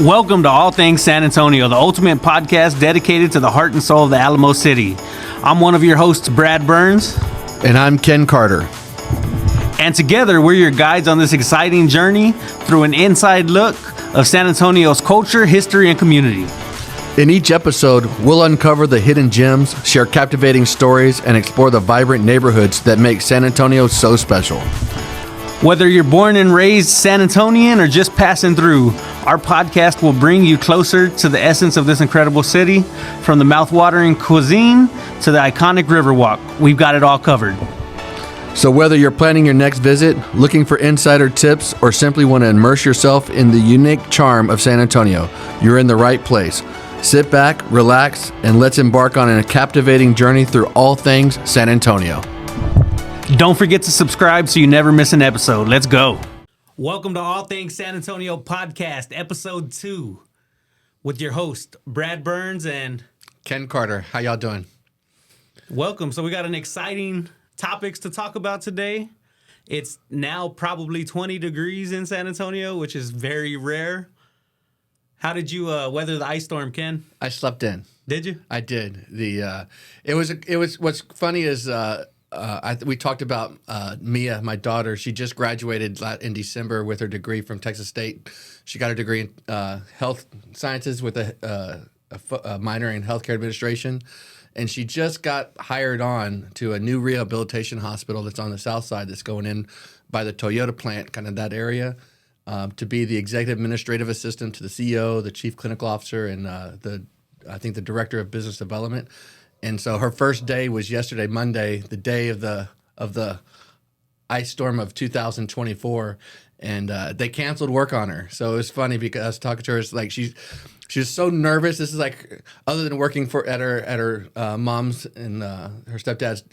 Welcome to All Things San Antonio, the ultimate podcast dedicated to the heart and soul of the Alamo City. I'm one of your hosts, Brad Burns. And I'm Ken Carter. And together, we're your guides on this exciting journey through an inside look of San Antonio's culture, history, and community. In each episode, we'll uncover the hidden gems, share captivating stories, and explore the vibrant neighborhoods that make San Antonio so special. Whether you're born and raised San Antonian or just passing through, our podcast will bring you closer to the essence of this incredible city. From the mouthwatering cuisine to the iconic Riverwalk, we've got it all covered. So whether you're planning your next visit, looking for insider tips, or simply want to immerse yourself in the unique charm of San Antonio, you're in the right place. Sit back, relax, and let's embark on a captivating journey through all things San Antonio. Don't forget to subscribe so you never miss an episode. Let's go. Welcome to All Things San Antonio Podcast, Episode 2, with your host, Brad Burns and Ken Carter. How y'all doing? Welcome. So we got an exciting topics to talk about today. It's now probably 20 degrees in San Antonio, which is very rare. How did you weather the ice storm, Ken? I slept in. Did you? I did. It was. What's funny is we talked about Mia, my daughter. She just graduated in December with her degree from Texas State. She got her degree in health sciences with a minor in healthcare administration, and she just got hired on to a new rehabilitation hospital that's on the south side that's going in by the Toyota plant, kind of that area. To be the executive administrative assistant to the CEO, the chief clinical officer, and I think the director of business development. And so her first day was yesterday, Monday, the day of the ice storm of 2024, and they canceled work on her. So it was funny because I was talking to her. It's like she was so nervous. This is like, other than working at her mom's and her stepdad's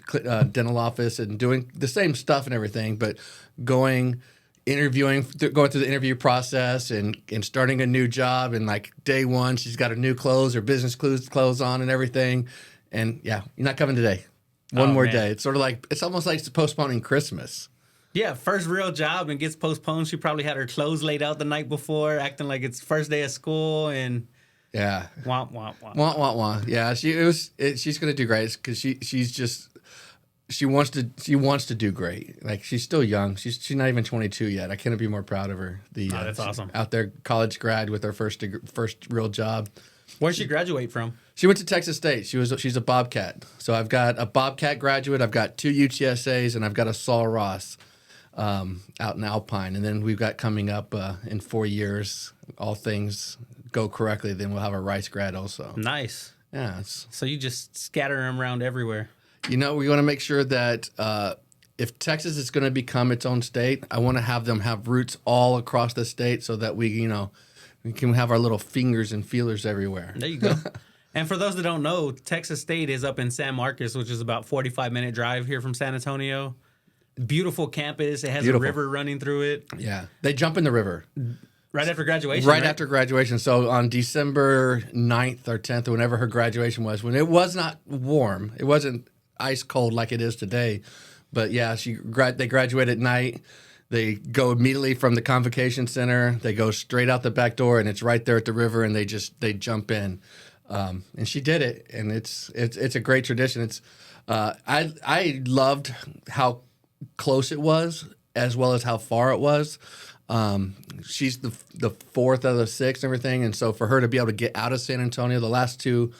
dental office and doing the same stuff and everything, but going through the interview process and starting a new job, and like day one she's got her new clothes, her business clothes on and everything, and yeah, you're not coming today. One more day. It's sort of like, it's almost like postponing Christmas. Yeah, first real job and gets postponed. She probably had her clothes laid out the night before, acting like it's first day of school, and yeah, womp womp womp womp womp womp. Yeah, she's gonna do great because she wants to do great. Like, she's still young. She's not even 22 yet. I couldn't be more proud of her. That's awesome. Out there, college grad with her first real job. Where'd she graduate from? She went to Texas State. She's a Bobcat. So I've got a Bobcat graduate. I've got 2 UTSAs, and I've got a Saul Ross out in Alpine. And then we've got coming up in 4 years, all things go correctly, then we'll have a Rice grad also. Nice. Yeah. So you just scatter them around everywhere. You know, we want to make sure that if Texas is going to become its own state, I want to have them have roots all across the state so that we can have our little fingers and feelers everywhere. There you go. And for those that don't know, Texas State is up in San Marcos, which is about 45-minute drive here from San Antonio. Beautiful campus. It has a river running through it. Yeah. They jump in the river. Right after graduation, Right after graduation. So on December 9th or 10th, or whenever her graduation was, when it was not warm, it wasn't ice cold like it is today, but yeah, they graduate at night. They go immediately from the convocation center. They go straight out the back door, and it's right there at the river, and they jump in. And she did it, and it's a great tradition. It's I loved how close it was, as well as how far it was. She's the fourth of the six and everything, and so for her to be able to get out of San Antonio, the last two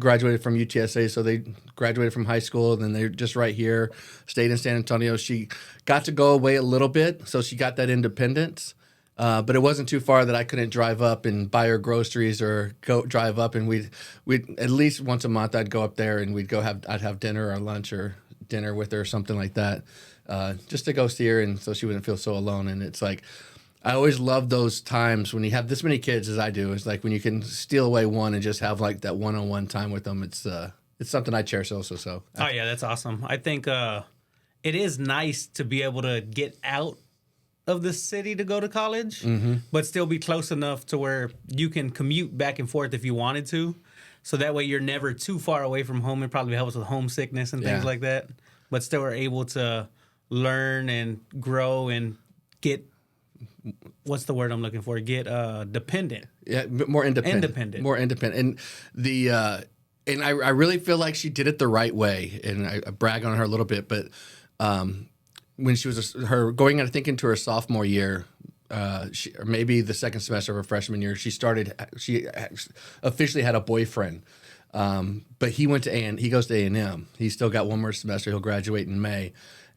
graduated from UTSA, so they graduated from high school, and then they're just right here, stayed in San Antonio. She got to go away a little bit, so she got that independence, but it wasn't too far that I couldn't drive up and buy her groceries or go drive up, and we'd at least once a month I'd go up there and I'd have dinner or lunch or dinner with her or something like that, just to go see her, and so she wouldn't feel so alone. And it's like, I always love those times when you have this many kids as I do. It's like when you can steal away one and just have like that one-on-one time with them. It's something I cherish also. So. Oh yeah, that's awesome. I think it is nice to be able to get out of the city to go to college, but still be close enough to where you can commute back and forth if you wanted to. So that way you're never too far away from home. It probably helps with homesickness and things like that, but still are able to learn and grow and get what's the word I'm looking for? Get dependent. Yeah, more independent. Independent. More independent. And and I really feel like she did it the right way. And I brag on her a little bit, but when she was going, I think, into her sophomore year, or maybe the second semester of her freshman year, she officially had a boyfriend. But he goes to A&M. He's still got one more semester. He'll graduate in May.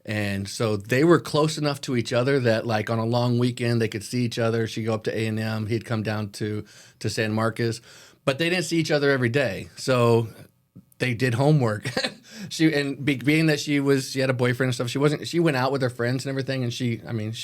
And so they were close enough to each other that, like, on a long weekend, they could see each other. She'd go up to A&M. He'd come down to San Marcos. But they didn't see each other every day. So they did homework. Being that she had a boyfriend and stuff, she went out with her friends and everything. And she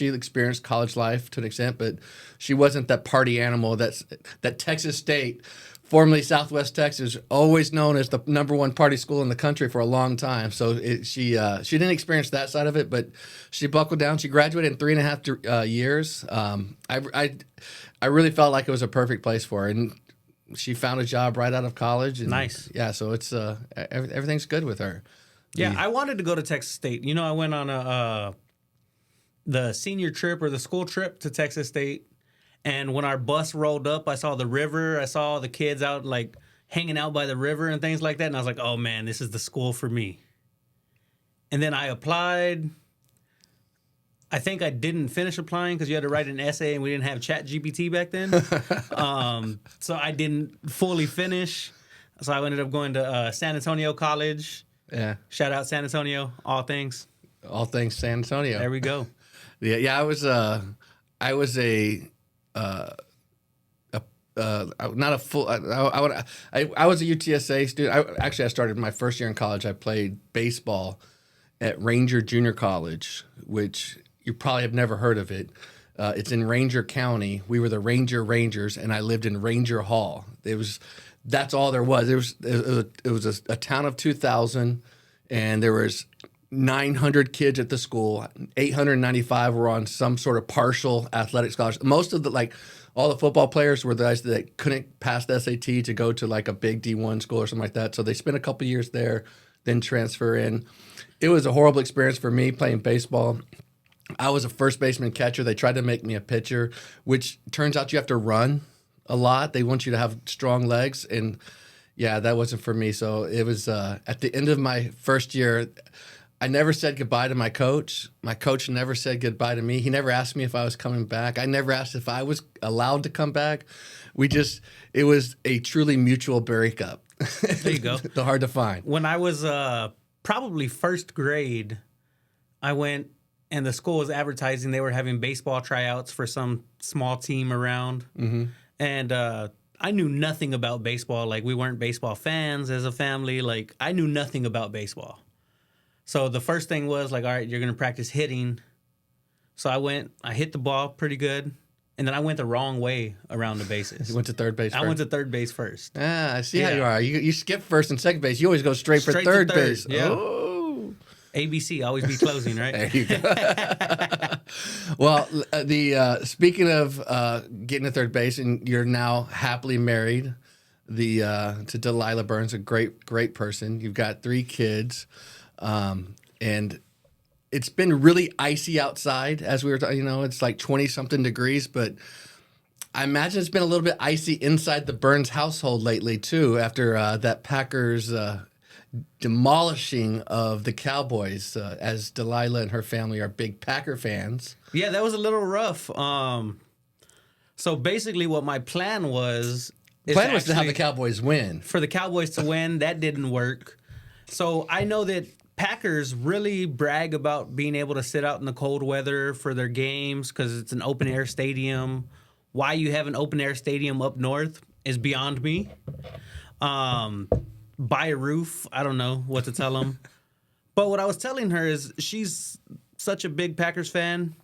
experienced college life to an extent, but she wasn't that party animal that Texas State, formerly Southwest Texas, always known as the #1 party school in the country for a long time. So she didn't experience that side of it, but she buckled down. She graduated in 3.5 years. I really felt like it was a perfect place for her, and she found a job right out of college. And, nice. Yeah, so it's everything's good with her. Yeah, I wanted to go to Texas State. You know, I went on the senior trip or the school trip to Texas State. And when our bus rolled up, I saw the river. I saw the kids out, like, hanging out by the river and things like that. And I was like, oh, man, this is the school for me. And then I applied. I think I didn't finish applying because you had to write an essay and we didn't have ChatGPT back then. So I didn't fully finish. So I ended up going to San Antonio College. Yeah. Shout out San Antonio, all things. All things San Antonio. There we go. Yeah, I was not a full. I was a UTSA student. I started my first year in college. I played baseball at Ranger Junior College, which you probably have never heard of it. It's in Ranger County. We were the Rangers, and I lived in Ranger Hall. That's all there was. It was a town of 2,000, and there was 900 kids at the school. 895 were on some sort of partial athletic scholarship. Most of all the football players were the guys that couldn't pass the SAT to go to like a big D1 school or something like that. So they spent a couple years there, then transfer in. It was a horrible experience for me playing baseball. I was a first baseman catcher. They tried to make me a pitcher, which turns out you have to run a lot. They want you to have strong legs. And yeah, that wasn't for me. So it was at the end of my first year, I never said goodbye to my coach. My coach never said goodbye to me. He never asked me if I was coming back. I never asked if I was allowed to come back. It was a truly mutual breakup. There you go. They're hard to find. When I was probably first grade, I went and the school was advertising they were having baseball tryouts for some small team around. Mm-hmm. And I knew nothing about baseball. Like, we weren't baseball fans as a family. Like, I knew nothing about baseball. So the first thing was like, all right, you're going to practice hitting. So I hit the ball pretty good. And then I went the wrong way around the bases. You went to third base first? I went to third base first. I see how you are. You skip first and second base. You always go straight for third base. Yeah. Oh. ABC, always be closing, right? There you go. Well, speaking of getting to third base, and you're now happily married to Delilah Burns, a great person. You've got 3 kids. And it's been really icy outside as we were talking, it's like 20-something degrees, but I imagine it's been a little bit icy inside the Burns household lately too, after that Packers demolishing of the Cowboys, as Delilah and her family are big Packer fans. Yeah, that was a little rough. So basically what my plan was... to have the Cowboys win. For the Cowboys to win, that didn't work. So I know that Packers really brag about being able to sit out in the cold weather for their games because it's an open-air stadium. Why you have an open-air stadium up north is beyond me. Buy a roof. I don't know what to tell them. But what I was telling her is she's such a big Packers fan.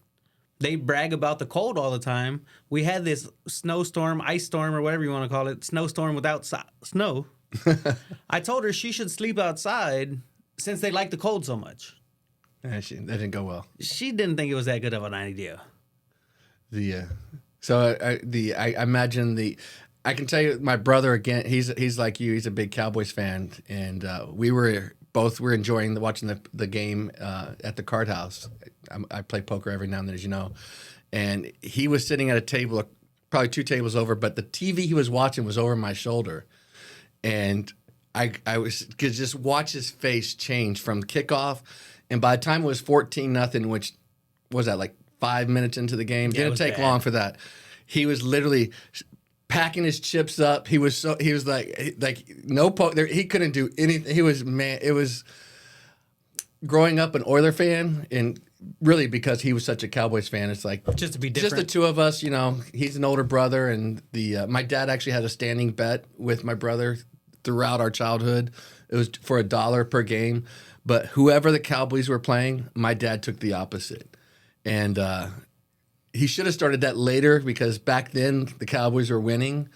They brag about the cold all the time. We had this snowstorm, ice storm, or whatever you want to call it, snowstorm without snow. I told her she should sleep outside since they like the cold so much. That didn't go well. She didn't think it was that good of an idea. So I imagine I can tell you, my brother, again, he's like you. He's a big Cowboys fan, and we're enjoying watching the game at the card house. I play poker every now and then, as you know, and he was sitting at a table, probably 2 tables over, but the TV he was watching was over my shoulder, and I could just watch his face change from kickoff, and by the time it was 14-0, which was that like 5 minutes into the game, didn't take long for that. He was literally packing his chips up. He was like no poke there. He couldn't do anything. It was growing up an Oiler fan, and really because he was such a Cowboys fan, it's like just to be different. Just the two of us, he's an older brother, and my dad actually had a standing bet with my brother throughout our childhood. It was for $1 per game, but whoever the Cowboys were playing, my dad took the opposite. And he should have started that later because back then the Cowboys were winning.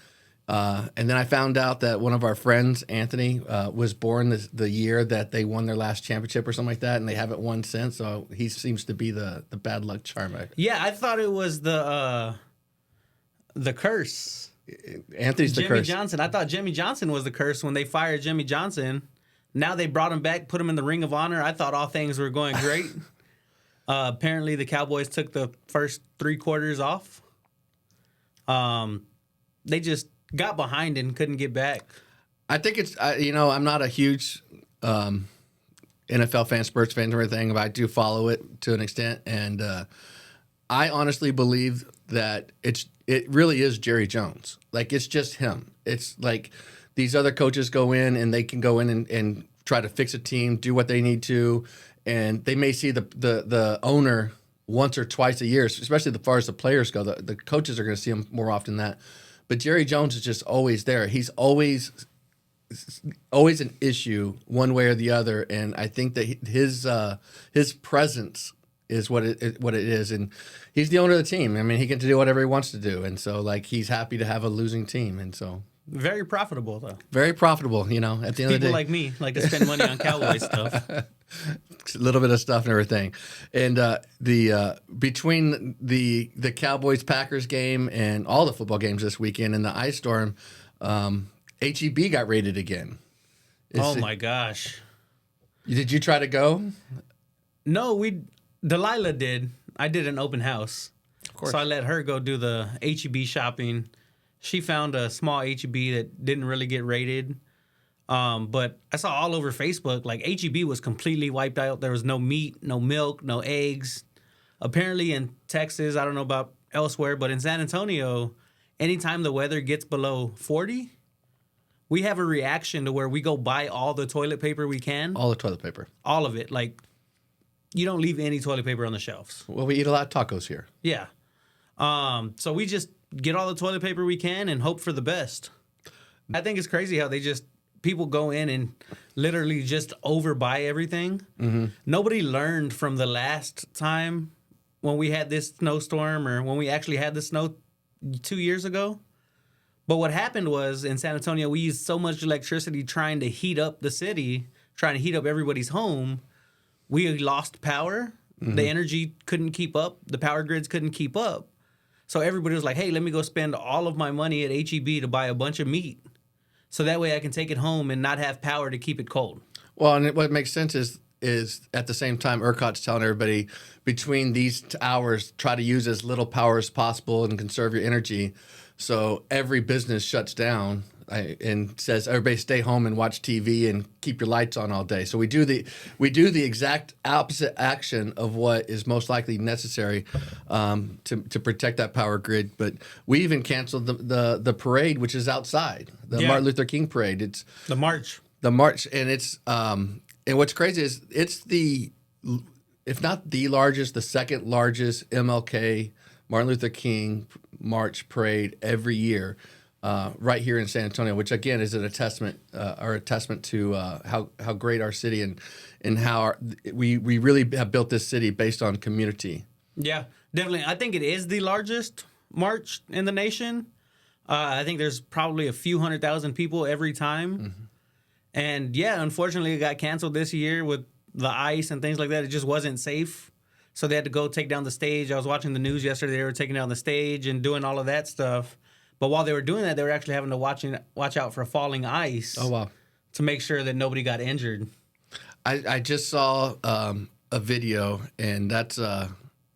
And then I found out that one of our friends, Anthony, was born the year that they won their last championship or something like that, and they haven't won since. So he seems to be the bad luck charm. Yeah, I thought it was the curse. Anthony's the curse. Jimmy Johnson. I thought Jimmy Johnson was the curse when they fired Jimmy Johnson. Now they brought him back, put him in the Ring of Honor. I thought all things were going great. Apparently, the Cowboys took the first 3 quarters off. They just got behind and couldn't get back. I think it's, I'm not a huge NFL fan, Spurs fan or anything, but I do follow it to an extent. And I honestly believe that it really is Jerry Jones. Like, it's just him. It's like these other coaches go in and they can go in and try to fix a team, do what they need to. And they may see the owner once or twice a year, especially as far as the players go. The coaches are going to see him more often than that. But Jerry Jones is just always there. He's always an issue one way or the other. And I think that his presence is what it is. And he's the owner of the team. I mean, he can do whatever he wants to do. And so, like, he's happy to have a losing team. And so... Very profitable, though. Very profitable, at the end of the day. People like me like to spend money on Cowboy stuff. A little bit of stuff and everything. And between the Cowboys-Packers game and all the football games this weekend and the ice storm, H-E-B got raided again. My gosh. Did you try to go? No, Delilah did. I did an open house. Of course. So I let her go do the H-E-B shopping. She found a small H-E-B that didn't really get raided. But I saw all over Facebook, like, H-E-B was completely wiped out. There was no meat, no milk, no eggs. Apparently in Texas, I don't know about elsewhere, but in San Antonio, anytime the weather gets below 40, we have a reaction to where we go buy all the toilet paper we can. All the toilet paper. All of it. Like, you don't leave any toilet paper on the shelves. Well, we eat a lot of tacos here. Yeah. So we just get all the toilet paper we can and hope for the best. I think it's crazy how people go in and literally just overbuy everything. Mm-hmm. Nobody learned from the last time when we had this snowstorm or when we actually had the snow 2 years ago. But what happened was in San Antonio, we used so much electricity trying to heat up the city, trying to heat up everybody's home. We lost power. Mm-hmm. The energy couldn't keep up. The power grids couldn't keep up. So everybody was like, hey, let me go spend all of my money at H-E-B to buy a bunch of meat. So that way I can take it home and not have power to keep it cold. Well, and what makes sense is at the same time, ERCOT's telling everybody between these hours, try to use as little power as possible and conserve your energy. So every business shuts down and says, everybody stay home and watch TV and keep your lights on all day. So we do the exact opposite action of what is most likely necessary to protect that power grid. But we even canceled the parade, which is outside, the Martin Luther King parade. It's the march. And it's and what's crazy is it's if not the largest, the second largest MLK Martin Luther King march parade every year. Right here in San Antonio, which again is a testament to how great our city and how we really have built this city based on community. Yeah, definitely. I think it is the largest march in the nation. I think there's probably a few 100,000 people every time. Mm-hmm. And yeah, unfortunately, it got canceled this year with the ice and things like that. It just wasn't safe. So they had to go take down the stage. I was watching the news yesterday. They were taking down the stage and doing all of that stuff. But while they were doing that, they were actually having to watch out for falling ice. Oh, wow. To make sure that nobody got injured. I just saw a video, and that's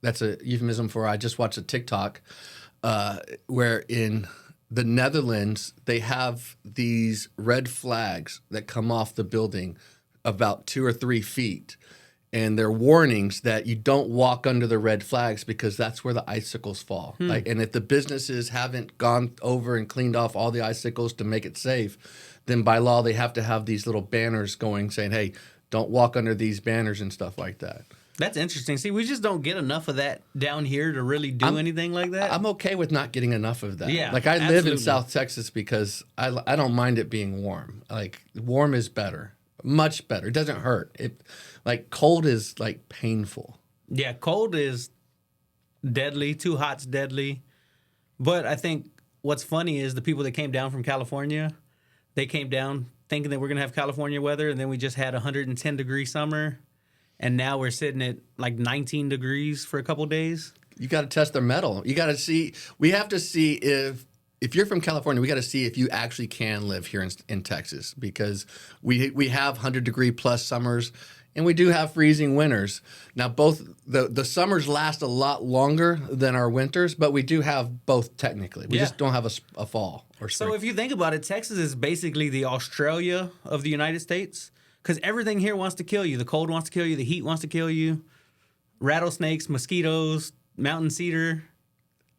that's a euphemism for I just watched a TikTok where in the Netherlands they have these red flags that come off the building about 2 or 3 feet. And they're warnings that you don't walk under the red flags because that's where the icicles fall. Like, and if the businesses haven't gone over and cleaned off all the icicles to make it safe, then by law they have to have these little banners going saying, "Hey, don't walk under these banners" and stuff like that. That's interesting. See, we just don't get enough of that down here to really do anything like that. I'm okay with not getting enough of that. Yeah, like I live in absolutely. South Texas because I don't mind it being warm. Like warm is better, much better. It doesn't hurt. Like cold is like painful. Yeah, cold is deadly. Too hot's deadly. But I think what's funny is the people that came down from California, they came down thinking that we're going to have California weather, and then we just had a 110-degree summer, and now we're sitting at like 19 degrees for a couple days. You got to test their metal. You got to see. We have to see if you're from California, we got to see if you actually can live here in Texas because we have 100-degree plus summers. And we do have freezing winters. Now, both the summers last a lot longer than our winters, but we do have both technically. We just don't have a fall or spring. So if you think about it, Texas is basically the Australia of the United States because everything here wants to kill you. The cold wants to kill you. The heat wants to kill you. Rattlesnakes, mosquitoes, mountain cedar.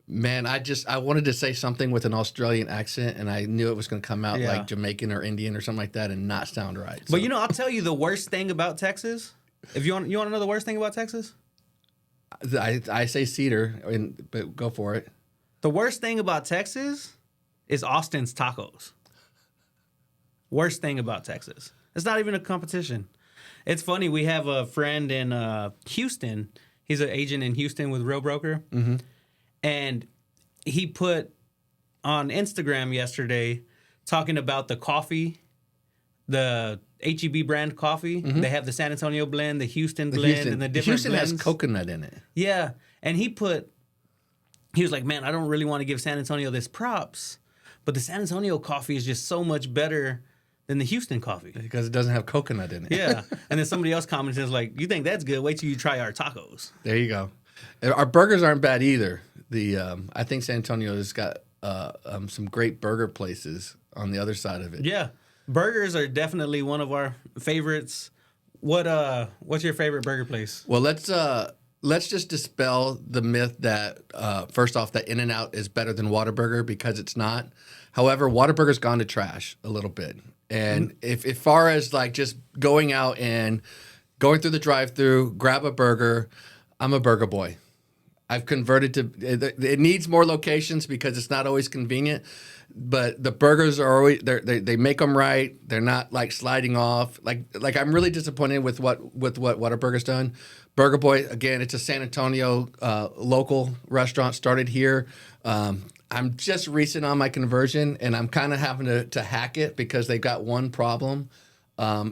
Man, I wanted to say something with an Australian accent, and I knew it was going to come out like Jamaican or Indian or something like that and not sound right. So. But, I'll tell you the worst thing about Texas. If you want to know the worst thing about Texas? I say cedar, but go for it. The worst thing about Texas is Austin's tacos. Worst thing about Texas. It's not even a competition. It's funny. We have a friend in Houston. He's an agent in Houston with Real Broker. Mm-hmm. And he put on Instagram yesterday talking about the coffee, the H-E-B brand coffee. Mm-hmm. They have the San Antonio blend, the Houston blend, and the different Houston blends. has coconut in it. Yeah. And he was like, man, I don't really want to give San Antonio this props, but the San Antonio coffee is just so much better than the Houston coffee. Because it doesn't have coconut in it. Yeah. And then somebody else commented, like, you think that's good? Wait till you try our tacos. There you go. Our burgers aren't bad either. I think San Antonio has got some great burger places on the other side of it. Yeah, burgers are definitely one of our favorites. What's your favorite burger place? Well, let's just dispel the myth that first off that In-N-Out is better than Whataburger because it's not. However, Whataburger's gone to trash a little bit, and if far as like just going out and going through the drive-through, grab a burger, I'm a burger boy. I've converted to it needs more locations because it's not always convenient, but the burgers are always they make them right. They're not like sliding off. Like I'm really disappointed with what Whataburger's done. Burger Boy, again, it's a San Antonio local restaurant, started here. I'm just recent on my conversion, and I'm kind of having to hack it because they've got one problem.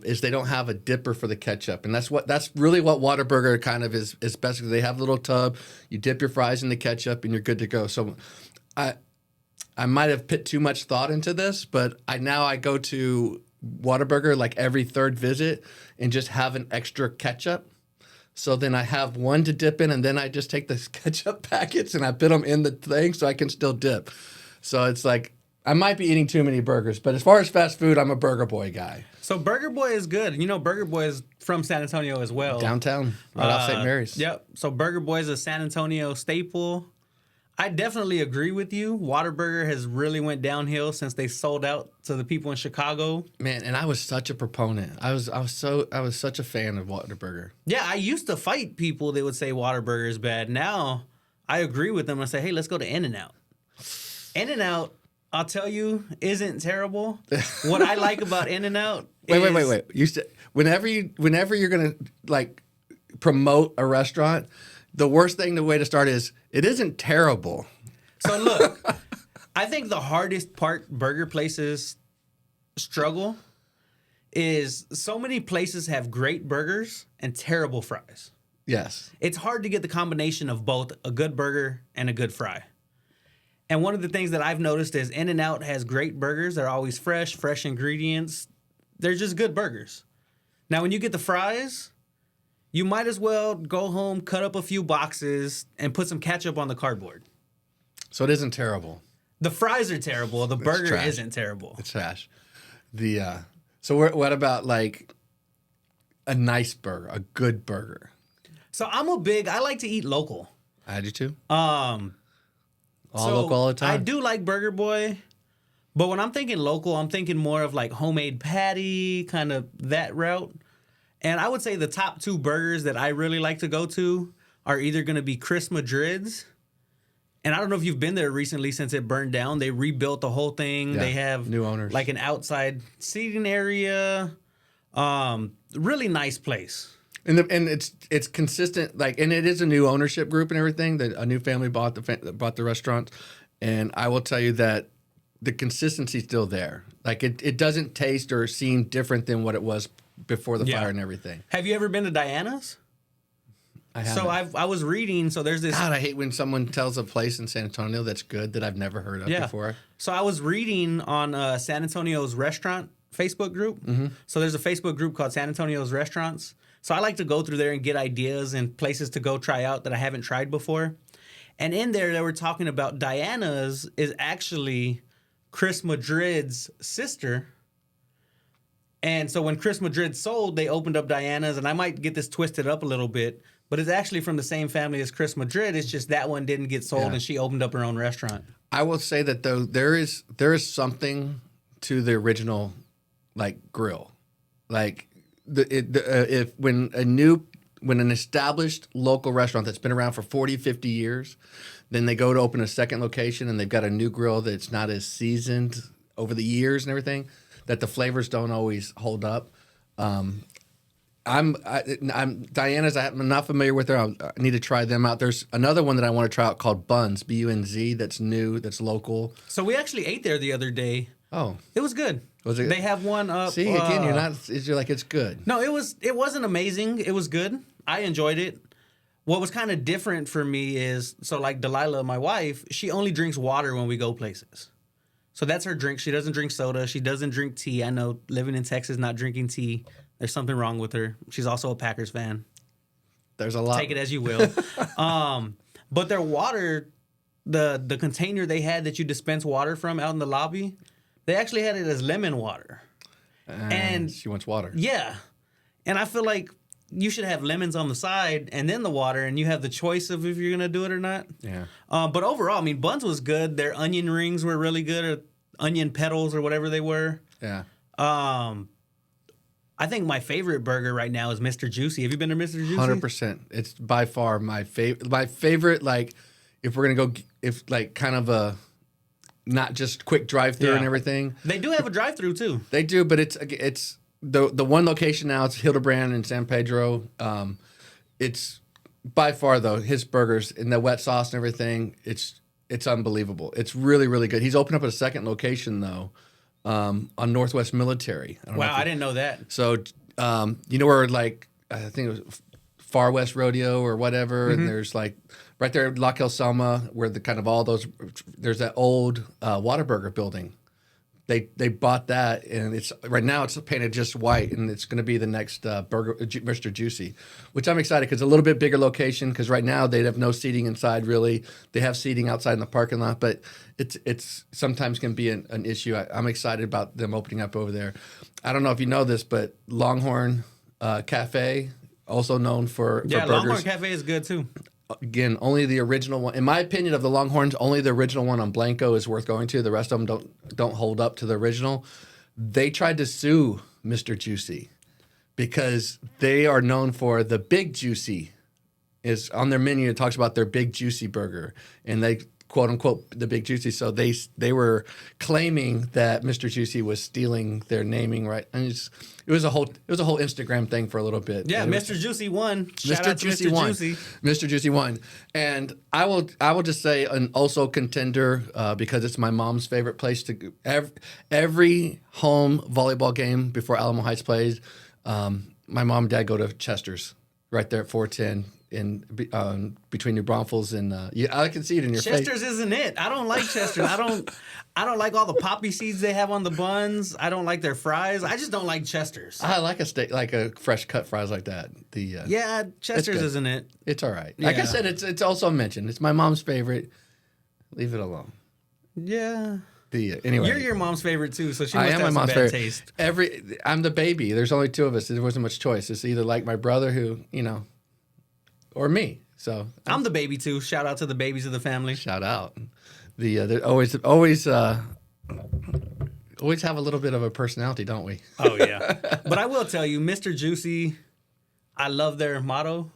Is they don't have a dipper for the ketchup, and that's really what Whataburger kind of is basically. They have a little tub, you dip your fries in the ketchup, and you're good to go. So, I might have put too much thought into this, but I go to Whataburger like every third visit and just have an extra ketchup. So then I have one to dip in, and then I just take the ketchup packets and I put them in the thing so I can still dip. So it's like I might be eating too many burgers, but as far as fast food, I'm a Burger Boy guy. So Burger Boy is good. Burger Boy is from San Antonio as well. Downtown, right off St. Mary's. Yep. So Burger Boy is a San Antonio staple. I definitely agree with you. Whataburger has really went downhill since they sold out to the people in Chicago. Man, and I was such a proponent. I was such a fan of Whataburger. Yeah, I used to fight people that would say Whataburger is bad. Now I agree with them. I say, hey, let's go to In-N-Out. In-N-Out, I'll tell you, isn't terrible. What I like about In-N-Out Wait. You said whenever you're gonna like promote a restaurant, the worst thing, the way to start is it isn't terrible. So look, I think the hardest part burger places struggle is so many places have great burgers and terrible fries. Yes. It's hard to get the combination of both a good burger and a good fry. And one of the things that I've noticed is In-N-Out has great burgers. They're always fresh ingredients. They're just good burgers. Now, when you get the fries, you might as well go home, cut up a few boxes, and put some ketchup on the cardboard. So it isn't terrible. The fries are terrible. The burger trash. isn't terrible. It's trash. So what about like a nice burger, a good burger? So I like to eat local. I do too. All Local all the time. I do like Burger Boy, but when I'm thinking local, I'm thinking more of like homemade patty, kind of that route. And I would say the top 2 burgers that I really like to go to are either going to be Chris Madrid's. And I don't know if you've been there recently since it burned down. They rebuilt the whole thing. Yeah, they have new owners, like an outside seating area. Really nice place. And it's consistent, like, and it is a new ownership group and everything. That a new family bought the restaurant, and I will tell you that the consistency's still there. Like it doesn't taste or seem different than what it was before the fire and everything. Have you ever been to Diana's? I haven't. So I was reading. So there's this. God, I hate when someone tells a place in San Antonio that's good that I've never heard of before. So I was reading on San Antonio's restaurant Facebook group. Mm-hmm. So there's a Facebook group called San Antonio's Restaurants. So I like to go through there and get ideas and places to go try out that I haven't tried before. And in there, they were talking about Diana's is actually Chris Madrid's sister. And so when Chris Madrid sold, they opened up Diana's. And I might get this twisted up a little bit, but it's actually from the same family as Chris Madrid. It's just that one didn't get sold and she opened up her own restaurant. I will say that though there is something to the original like grill, like when an established local restaurant that's been around for 40, 50 years, then they go to open a second location and they've got a new grill that's not as seasoned over the years and everything, that the flavors don't always hold up. I'm Diana's. I'm not familiar with her. I need to try them out. There's another one that I want to try out called Buns, Bunz. That's new. That's local. So we actually ate there the other day. Oh, it was good. Was it? They have one up. See, again, you're like it's good. No, it wasn't amazing. It was good. I enjoyed it. What was kind of different for me is like Delilah, my wife, she only drinks water when we go places. So that's her drink. She doesn't drink soda. She doesn't drink tea. I know living in Texas, not drinking tea. There's something wrong with her. She's also a Packers fan. There's a lot. Take it as you will. But their water, the container they had that you dispense water from out in the lobby, they actually had it as lemon water. And she wants water. Yeah. And I feel like you should have lemons on the side and then the water, and you have the choice of if you're going to do it or not. Yeah. But overall, I mean, Buns was good. Their onion rings were really good, or onion petals or whatever they were. Yeah. I think my favorite burger right now is Mr. Juicy. Have you been to Mr. Juicy? 100%. It's by far my favorite. My favorite, like, if we're gonna go, if like kind of a not just quick drive-through and everything. They do have a drive-through too. They do, but it's the one location now. It's Hildebrand in San Pedro. It's by far though his burgers and the wet sauce and everything. It's unbelievable. It's really really good. He's opened up a second location though. On Northwest Military. I didn't know that. So, you know where, like, I think it was Far West Rodeo or whatever, and there's, like, right there at La Selma, where the kind of all those, there's that old Whataburger building. They bought that, and it's right now it's painted just white, and it's going to be the next burger, Mr. Juicy, which I'm excited because it's a little bit bigger location. Because right now they have no seating inside really. They have seating outside in the parking lot, but it's sometimes can be an issue. I'm excited about them opening up over there. I don't know if you know this, but Longhorn Cafe, also known for burgers. Longhorn Cafe is good too. Again, only the original one. In my opinion, of the Longhorns, only the original one on Blanco is worth going to. The rest of them don't hold up to the original. They tried to sue Mr. Juicy because they are known for the Big Juicy. Is on their menu. It talks about their Big Juicy burger, and they quote unquote the Big Juicy. So they were claiming that Mr. Juicy was stealing their naming right, and it was a whole Instagram thing for a little bit. Yeah, Mr. Juicy won. Shout out to Mr. Juicy. Mr. Juicy won, and I will just say an also contender because it's my mom's favorite place to go. Every home volleyball game before Alamo Heights plays. My mom and dad go to Chester's right there at 410. between New Braunfels and I can see it in your face. Chester's isn't it. I don't like Chester's. I don't like all the poppy seeds they have on the buns. I don't like their fries. I just don't like Chester's. I like a steak, like a fresh cut fries like that. Yeah, Chester's isn't it. It's all right. Like I said, it's also mentioned. It's my mom's favorite. Leave it alone. Yeah. Anyway, you're your mom's favorite too, so she must have my some mom's bad favorite. taste. I'm the baby. There's only two of us. There wasn't much choice. It's either like my brother, who or me. So I'm the baby too. Shout out to the babies of the family. Shout out. They always have a little bit of a personality, don't we? Oh yeah. But I will tell you, Mr. Juicy, I love their motto.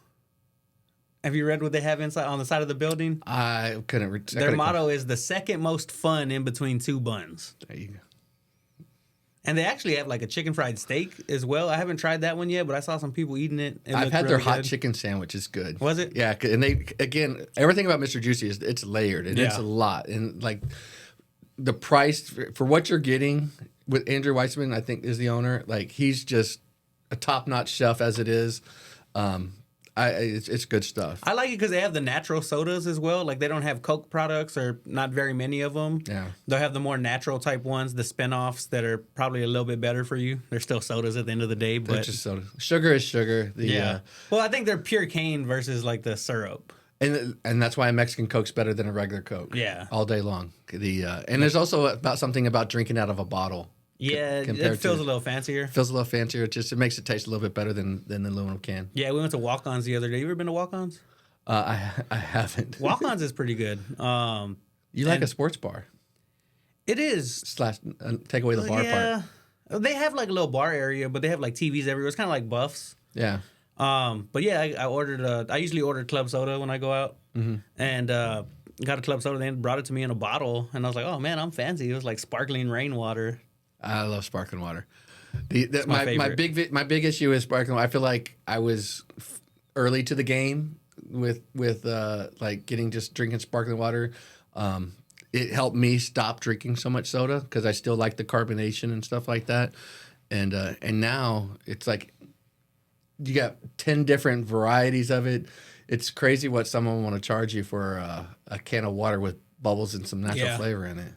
Have you read what they have inside on the side of the building? I couldn't read. Their motto is the second most fun in between two buns. There you go. And they actually have like a chicken fried steak as well. I haven't tried that one yet, but I saw some people eating it. I've had their hot chicken sandwich. It's good. Was it? Yeah, and everything about Mr. Juicy is it's layered and it's a lot. And like the price for what you're getting with Andrew Weissman, I think is the owner. Like he's just a top-notch chef as it is. It's good stuff. I like it because they have the natural sodas as well. Like they don't have Coke products or not very many of them. Yeah. They'll have the more natural type ones, the spinoffs that are probably a little bit better for you. They're still sodas at the end of the day, but they're just soda. Sugar is sugar. Well, I think they're pure cane versus like the syrup. And that's why a Mexican Coke's better than a regular Coke. Yeah. All day long. And there's also something about drinking out of a bottle. Yeah, it feels a little fancier. Feels a little fancier. It makes it taste a little bit better than the aluminum can. Yeah, we went to Walk-Ons the other day. You ever been to Walk-Ons? I haven't. Walk-Ons is pretty good. You like a sports bar? It is. / take away the bar part. They have like a little bar area, but they have like TVs everywhere. It's kind of like Buffs. Yeah. But yeah, I ordered. I usually order club soda when I go out, and got a club soda. They brought it to me in a bottle, and I was like, "Oh man, I'm fancy." It was like sparkling rainwater. I love sparkling water. My big issue is sparkling water. I feel like I was early to the game with like drinking sparkling water. It helped me stop drinking so much soda because I still like the carbonation and stuff like that. And now it's like you got 10 different varieties of it. It's crazy what someone want to charge you for a can of water with bubbles and some natural flavor in it.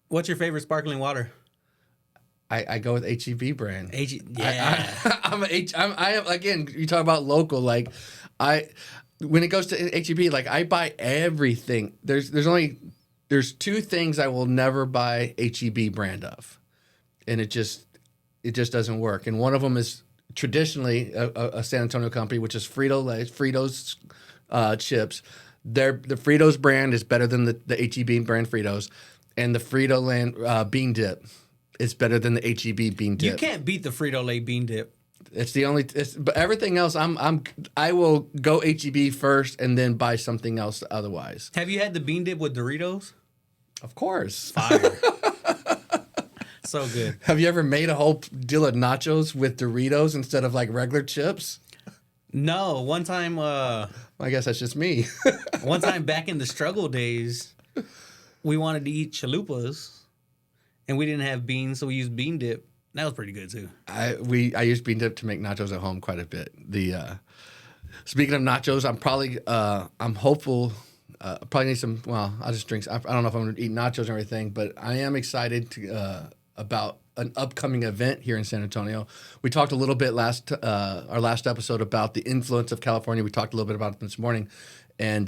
What's your favorite sparkling water? I go with H-E-B brand. Yeah. I am again. You talk about local. Like when it goes to H-E-B, like I buy everything. There's two things I will never buy H-E-B brand of, and it just doesn't work. And one of them is traditionally a San Antonio company, which is Fritos chips. The Fritos brand is better than the H-E-B brand Fritos. And the Frito-Lay bean dip is better than the H-E-B bean dip. You can't beat the Frito-Lay bean dip. It's the only. But everything else, I will go H-E-B first and then buy something else otherwise. Have you had the bean dip with Doritos? Of course. Fire. So good. Have you ever made a whole deal of nachos with Doritos instead of like regular chips? No. One time. I guess that's just me. One time back in the struggle days. We wanted to eat chalupas, and we didn't have beans, so we used bean dip. That was pretty good too. I use bean dip to make nachos at home quite a bit. Speaking of nachos, I'm hopeful. Probably need some. Well, I'll just drink. I don't know if I'm going to eat nachos and everything, but I am excited about an upcoming event here in San Antonio. We talked a little bit our last episode about the influence of California. We talked a little bit about it this morning. And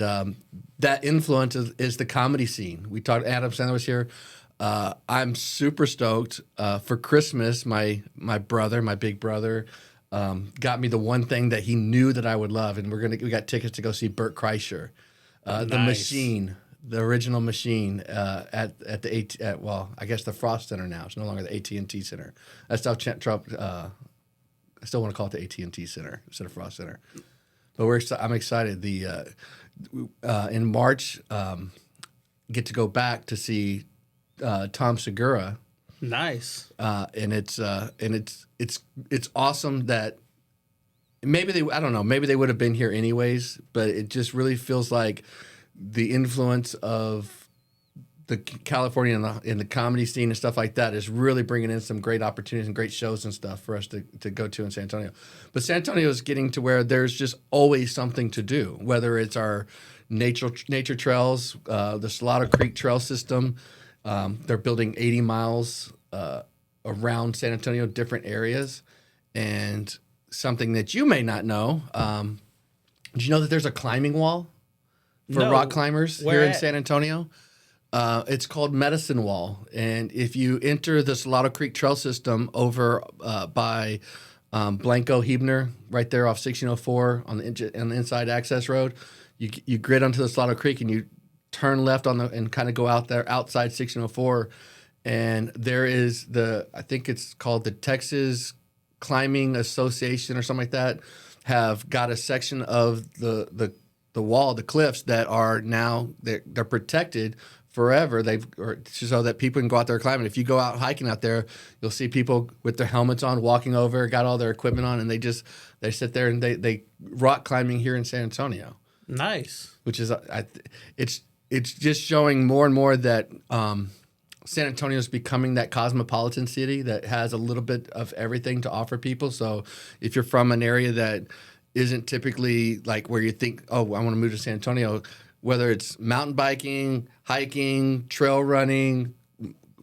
that influence is the comedy scene. We talked. Adam Sandler was here. I'm super stoked. For Christmas, my big brother, got me the one thing that he knew that I would love, and we got tickets to go see Bert Kreischer, the Machine, the original Machine, at I guess the Frost Center now. It's no longer the AT&T Center. I still want to call it the AT&T Center instead of Frost Center. But I'm excited. In March, get to go back to see Tom Segura. Nice. And it's awesome that maybe they would have been here anyways, but it just really feels like the influence of the California and the comedy scene and stuff like that is really bringing in some great opportunities and great shows and stuff for us to go to in San Antonio. But San Antonio is getting to where there's just always something to do, whether it's our nature trails, the Salado Creek Trail System. They're building 80 miles around San Antonio, different areas. And something that you may not know, did you know that there's a climbing wall for rock climbers here in San Antonio? It's called Medicine Wall. And if you enter the Salado Creek Trail System over by Blanco Huebner, right there off 1604 on the inside access road, you grid onto the Salado Creek and you turn left and kind of go out there outside 1604. And there is I think it's called the Texas Climbing Association or something like that, have got a section of the wall, the cliffs that are now they're protected forever. So that people can go out there climbing. If you go out hiking out there, you'll see people with their helmets on, walking over, got all their equipment on, and they sit there and they rock climbing here in San Antonio. Nice. Which is it's just showing more and more that San Antonio is becoming that cosmopolitan city that has a little bit of everything to offer people. So if you're from an area that isn't typically like where you think, oh, I want to move to San Antonio, whether it's mountain biking, hiking, trail running,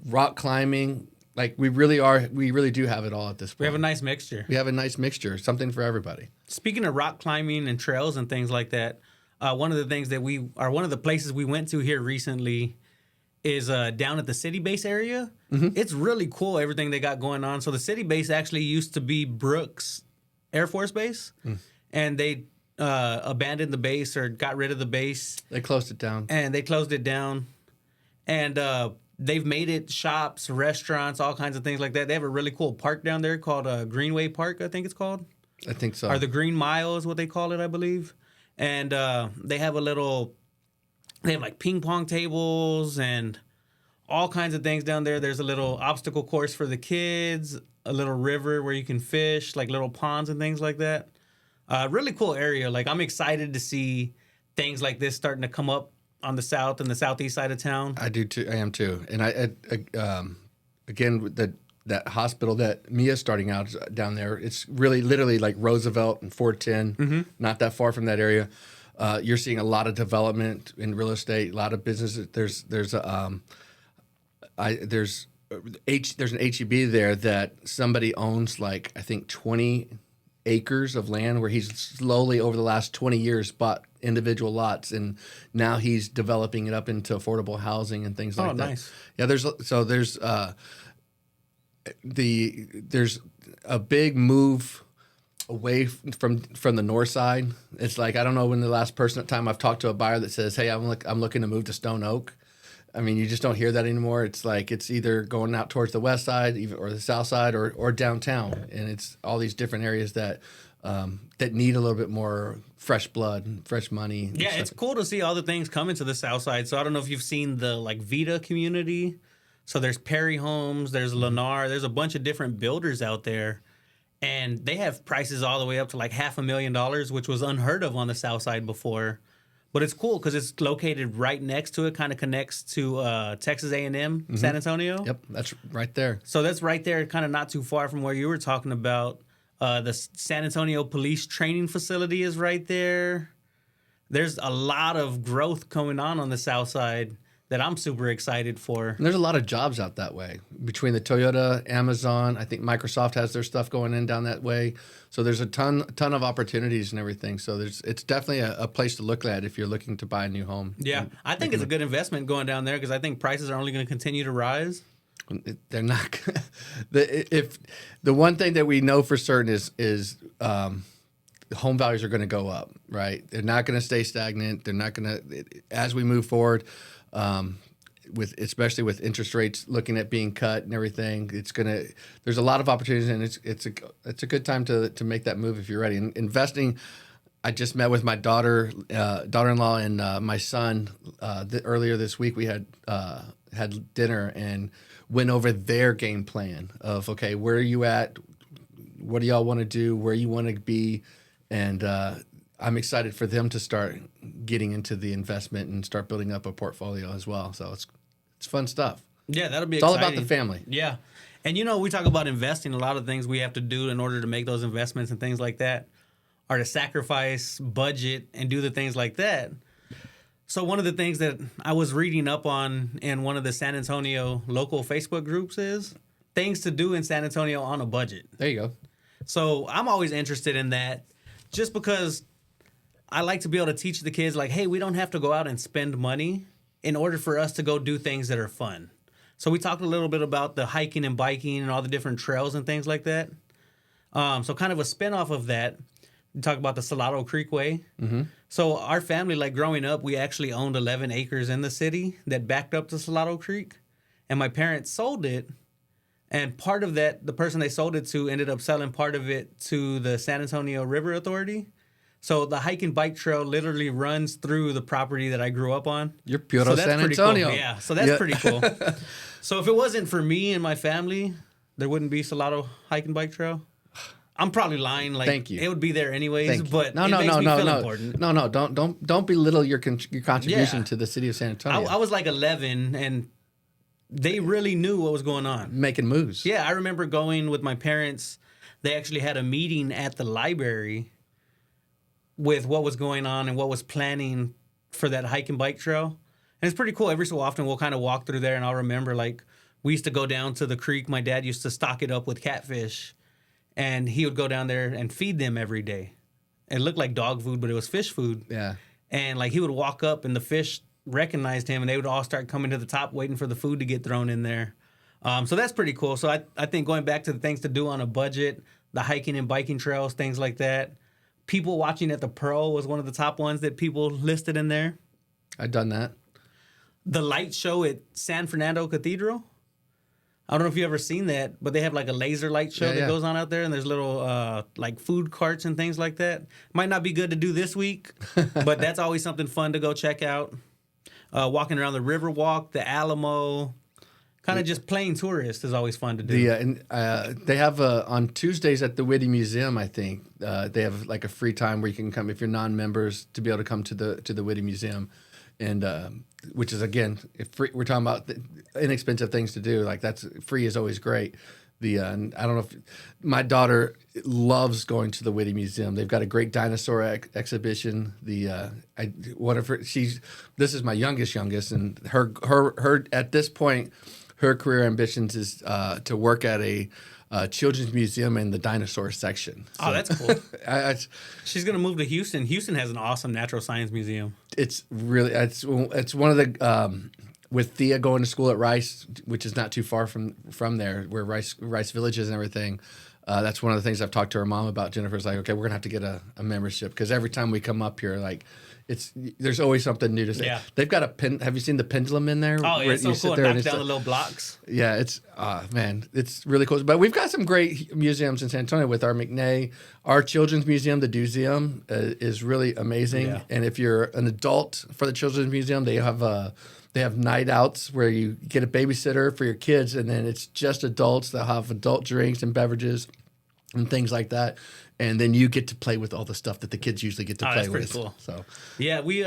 rock climbing, like we really do have it all at this point. We have a nice mixture. We have a nice mixture, something for everybody. Speaking of rock climbing and trails and things like that, one of the places we went to here recently is down at the city base area. Mm-hmm. It's really cool, everything they got going on. So the city base actually used to be Brooks Air Force Base, and they abandoned the base or got rid of the base. They closed it down. And they've made it shops, restaurants, all kinds of things like that. They have a really cool park down there called Greenway Park, I think it's called. I think so. Or the Green Mile is what they call it, I believe. And they have like ping pong tables and all kinds of things down there. There's a little obstacle course for the kids, a little river where you can fish, like little ponds and things like that. Really cool area. Like, I'm excited to see things like this starting to come up on the south and the southeast side of town. I do too. I am too. And again, with that hospital that Mia's starting out down there, it's really literally like Roosevelt and 410, not that far from that area. You're seeing a lot of development in real estate, a lot of businesses. There's an HEB there that somebody owns, like I think 20 acres of land, where he's slowly over the last 20 years bought individual lots, and now he's developing it up into affordable housing and things like that. Oh, nice. Yeah, there's a big move away from the north side. It's like, I don't know when the last time I've talked to a buyer that says, "Hey, I'm looking to move to Stone Oak." I mean, you just don't hear that anymore. It's like it's either going out towards the west side, or the south side, or downtown, and it's all these different areas that need a little bit more fresh blood and fresh money. Yeah, it's cool to see all the things coming to the south side. So I don't know if you've seen the like Vita community. So there's Perry Homes, there's Lennar, there's a bunch of different builders out there, and they have prices all the way up to like $500,000, which was unheard of on the south side before. But it's cool because it's located right next to it, kind of connects to Texas A&M, San Antonio. Yep, that's right there. So that's right there, kind of not too far from where you were talking about. The San Antonio Police Training Facility is right there. There's a lot of growth going on the south side that I'm super excited for. And there's a lot of jobs out that way between the Toyota, Amazon. I think Microsoft has their stuff going in down that way. So there's a ton of opportunities and everything. So it's definitely a place to look at if you're looking to buy a new home. Yeah, I think it's a good investment going down there because I think prices are only going to continue to rise. They're not. If the one thing that we know for certain is home values are going to go up, right? They're not going to stay stagnant. They're not going to, as we move forward, especially with interest rates looking at being cut and everything, there's a lot of opportunities, and it's a good time to make that move if you're ready. And investing, I just met with my daughter-in-law and my son earlier this week. We had dinner and went over their game plan of, okay, where are you at? What do y'all want to do? Where you want to be? And I'm excited for them to start getting into the investment and start building up a portfolio as well. So it's It's fun stuff. Yeah, that'll be It's all exciting. about the family. Yeah. And, we talk about investing. A lot of things we have to do in order to make those investments and things like that are to sacrifice, budget, and do the things like that. So one of the things that I was reading up on in one of the San Antonio local Facebook groups is things to do in San Antonio on a budget. There you go. So I'm always interested in that just because I like to be able to teach the kids, like, hey, we don't have to go out and spend money in order for us to go do things that are fun. So we talked a little bit about the hiking and biking and all the different trails and things like that. So kind of a spinoff of that, we talk about the Salado Creek Way. Mm-hmm. So our family, like growing up, we actually owned 11 acres in the city that backed up to Salado Creek. And my parents sold it. And part of that, the person they sold it to ended up selling part of it to the San Antonio River Authority. So the hike and bike trail literally runs through the property that I grew up on. You're pure so San Antonio. Cool. Yeah, so that's pretty cool. So if it wasn't for me and my family, there wouldn't be Salado hike and bike trail. I'm probably lying. Like, thank you. It would be there anyways, but no, it makes me feel important. No, don't belittle your contribution to the city of San Antonio. I was like 11, and they really knew what was going on. Making moves. Yeah, I remember going with my parents. They actually had a meeting at the library with what was going on and what was planning for that hike and bike trail. And it's pretty cool. Every so often, we'll kind of walk through there, and I'll remember, like, we used to go down to the creek. My dad used to stock it up with catfish. And he would go down there and feed them every day. It looked like dog food, but it was fish food. Yeah. And like he would walk up and the fish recognized him and they would all start coming to the top waiting for the food to get thrown in there. So that's pretty cool. So I think going back to the things to do on a budget, the hiking and biking trails, things like that. People watching at the Pearl was one of the top ones that people listed in there. I've done that. The light show at San Fernando Cathedral. I don't know if you've ever seen that, but they have like a laser light show that goes on out there, and there's little like food carts and things like that. Might not be good to do this week, but that's always something fun to go check out. Walking around the Riverwalk, the Alamo, kind of just playing tourist is always fun to do. They have on Tuesdays at the Whitty Museum, I think, they have like a free time where you can come if you're non-members to be able to come to the Whitty Museum. And which is, again, if free, we're talking about inexpensive things to do. Like, that's free is always great. I don't know if my daughter loves going to the Whitty Museum. They've got a great dinosaur exhibition. This is my youngest, and her at this point, her career ambitions is to work at a children's museum in the dinosaur section. So, that's cool. She's gonna move to Houston. Houston has an awesome natural science museum. It's really it's one of the with Thea going to school at Rice, which is not too far from there, where Rice Village is and everything. That's one of the things I've talked to her mom about. Jennifer's like, okay, we're gonna have to get a membership because every time we come up here, like, there's always something new to say. Yeah. They've got a have you seen the pendulum in there? Oh, yeah, it's so cool. It knocks down the little blocks. Yeah, it's it's really cool. But we've got some great museums in San Antonio with our McNay. Our children's museum, the Museum, is really amazing. Yeah. And if you're an adult for the children's museum, they have night outs where you get a babysitter for your kids, and then it's just adults. They'll have adult drinks and beverages and things like that. And then you get to play with all the stuff that the kids usually get to play with. That's pretty cool. So, yeah, we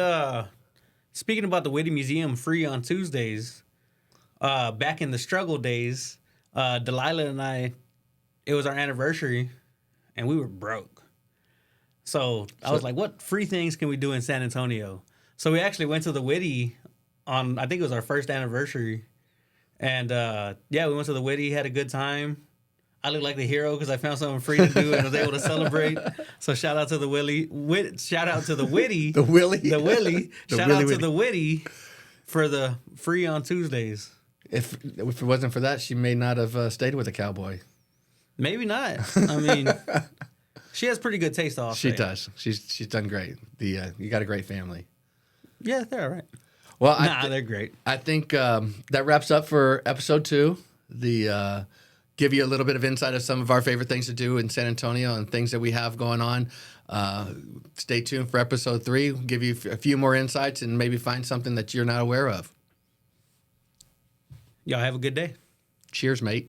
speaking about the Whitty Museum, free on Tuesdays. Back in the struggle days, Delilah and I, it was our anniversary, and we were broke. So I was like, "What free things can we do in San Antonio?" So we actually went to the Whitty on, I think it was our first anniversary, and we went to the Whitty, had a good time. I look like the hero because I found something free to do and was able to celebrate. So shout out to the Whitty. Shout out to the Whitty. The Willie. Shout out to the Whitty for the free on Tuesdays. If it wasn't for that, she may not have stayed with a cowboy. Maybe not. I mean, she has pretty good taste off. She does. She's done great. You got a great family. Yeah, they're all right. Well, they're great. I think that wraps up for episode 2. Give you a little bit of insight of some of our favorite things to do in San Antonio and things that we have going on. Stay tuned for episode 3. We'll give you a few more insights and maybe find something that you're not aware of. Y'all have a good day. Cheers, mate.